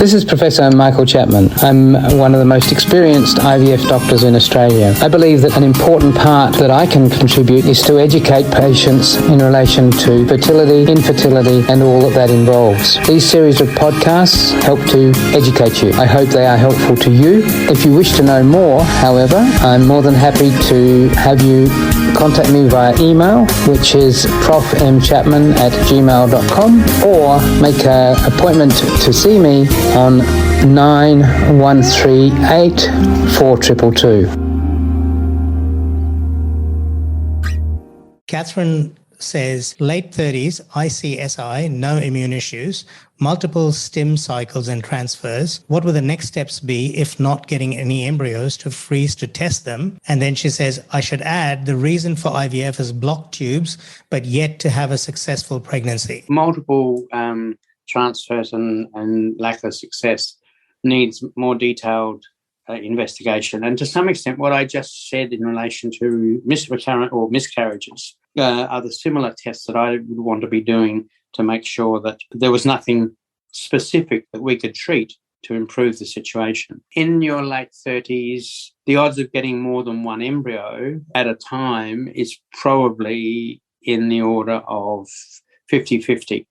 This is Professor Michael Chapman. I'm one of the most experienced IVF doctors in Australia. I believe that an important part that I can contribute is to educate patients in relation to fertility, infertility, and all that involves. These series of podcasts help to educate you. I hope they are helpful to you. If you wish to know more, however, I'm more than happy to have you contact me via email, which is profmchapman@gmail.com, or make an appointment to see me on 9138 4222. Catherine says, late 30s, ICSI, no immune issues, multiple stim cycles and transfers. What would the next steps be if not getting any embryos to freeze to test them? And then she says, I should add, the reason for IVF is blocked tubes, but yet to have a successful pregnancy. Multiple transfers and lack of success needs more detailed investigation. And to some extent, what I just said in relation to miscarriages are the similar tests that I would want to be doing to make sure that there was nothing specific that we could treat to improve the situation. In your late 30s, the odds of getting more than one embryo at a time is probably in the order of 50-50.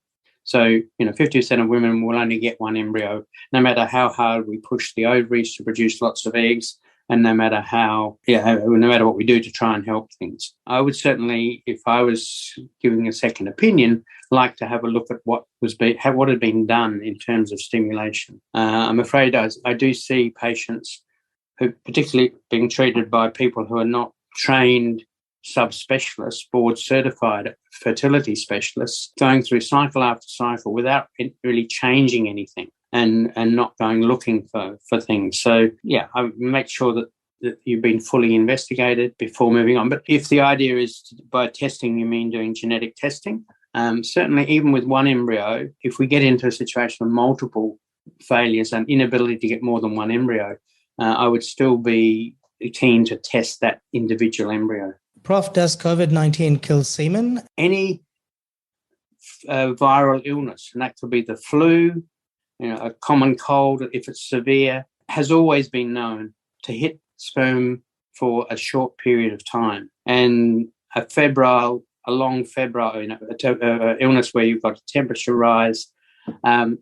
So, 50% of women will only get one embryo, no matter how hard we push the ovaries to produce lots of eggs, and no matter what we do to try and help things. I would certainly, if I was giving a second opinion, like to have a look at what had been done in terms of stimulation. I'm afraid I do see patients who, particularly being treated by people who are not trained subspecialists, board certified fertility specialists, going through cycle after cycle without really changing anything and not going looking for things. So, I make sure that you've been fully investigated before moving on. But if the idea is by testing, you mean doing genetic testing, certainly even with one embryo, if we get into a situation of multiple failures and inability to get more than one embryo, I would still be keen to test that individual embryo. Prof, does COVID-19 kill semen? Any viral illness, and that could be the flu, a common cold, if it's severe, has always been known to hit sperm for a short period of time. And a long febrile illness where you've got a temperature rise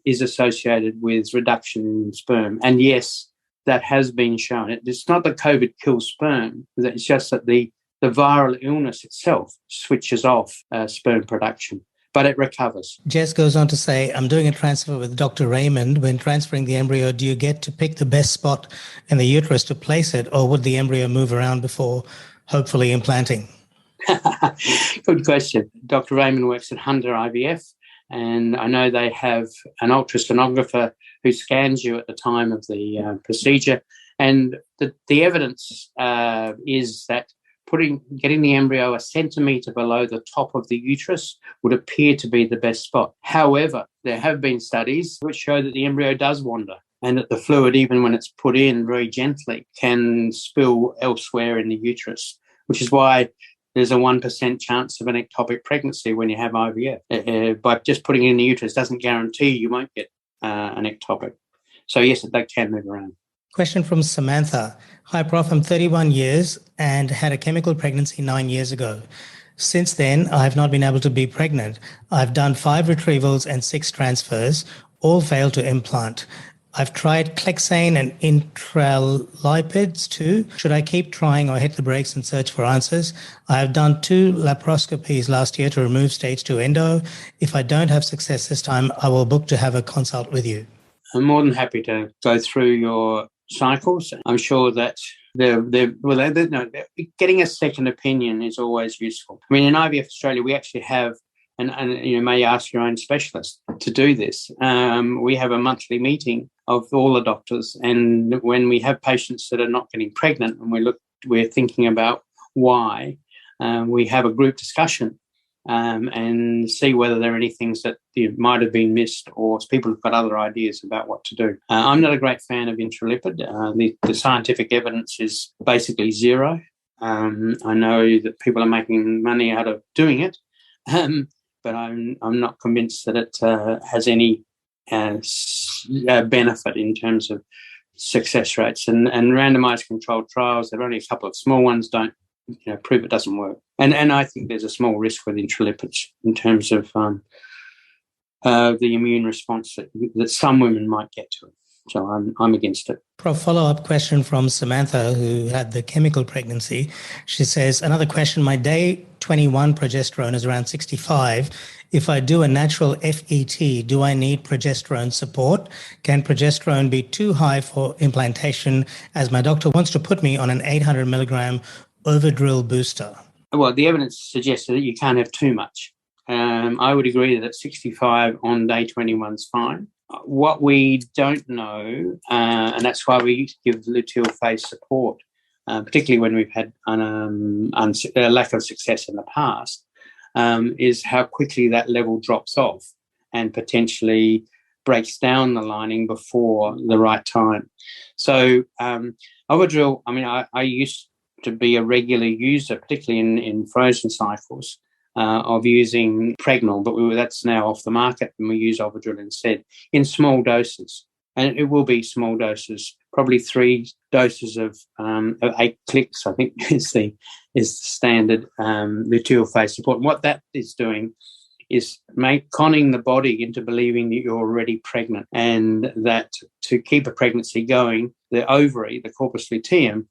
is associated with reduction in sperm. And yes, that has been shown. It's not that COVID kills sperm, it's just that the viral illness itself switches off sperm production, but it recovers. Jess goes on to say, I'm doing a transfer with Dr. Raymond. When transferring the embryo, do you get to pick the best spot in the uterus to place it, or would the embryo move around before hopefully implanting? Good question. Dr. Raymond works at Hunter IVF, and I know they have an ultrasonographer who scans you at the time of the procedure. And the evidence is that getting the embryo a centimetre below the top of the uterus would appear to be the best spot. However, there have been studies which show that the embryo does wander and that the fluid, even when it's put in very gently, can spill elsewhere in the uterus, which is why there's a 1% chance of an ectopic pregnancy when you have IVF. By just putting it in the uterus doesn't guarantee you won't get an ectopic. So yes, they can move around. Question from Samantha. Hi, Prof. I'm 31 years and had a chemical pregnancy 9 years ago. Since then, I have not been able to be pregnant. I've done 5 retrievals and 6 transfers, all failed to implant. I've tried Clexane and intralipids too. Should I keep trying or hit the brakes and search for answers? I have done 2 laparoscopies last year to remove stage 2 endo. If I don't have success this time, I will book to have a consult with you. I'm more than happy to go through your cycles. I'm sure that getting a second opinion is always useful. I mean, in IVF Australia, we actually have, and you may ask your own specialist to do this. We have a monthly meeting of all the doctors, and when we have patients that are not getting pregnant, and we're thinking about why, we have a group discussion and see whether there are any things that might have been missed, or people have got other ideas about what to do. I'm not a great fan of intralipid. The scientific evidence is basically zero. I know that people are making money out of doing it, but I'm not convinced that it has any benefit in terms of success rates. And randomised controlled trials, there are only a couple of small ones, don't prove it doesn't work. And I think there's a small risk with intralipids in terms of the immune response that some women might get to it. So I'm against it. Prof, follow-up question from Samantha, who had the chemical pregnancy. She says, another question, my day 21 progesterone is around 65. If I do a natural FET, do I need progesterone support? Can progesterone be too high for implantation, as my doctor wants to put me on an 800 milligram overdrill booster? Well, the evidence suggests that you can't have too much. I would agree that 65 on day 21 is fine. What we don't know, and that's why we give luteal phase support, particularly when we've had a lack of success in the past, is how quickly that level drops off and potentially breaks down the lining before the right time. So overdrill, I used to be a regular user, particularly in frozen cycles, of using Pregnal, but that's now off the market, and we use Overdrill instead in small doses. And it will be small doses, probably 3 doses of 8 clicks, I think is the standard luteal phase support. And what that is doing is conning the body into believing that you're already pregnant, and that to keep a pregnancy going, the ovary, the corpus luteum,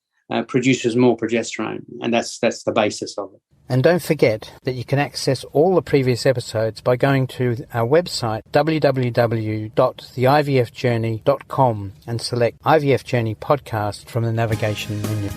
produces more progesterone, and that's the basis of it. And don't forget that you can access all the previous episodes by going to our website www.theivfjourney.com and select IVF Journey podcast from the navigation menu.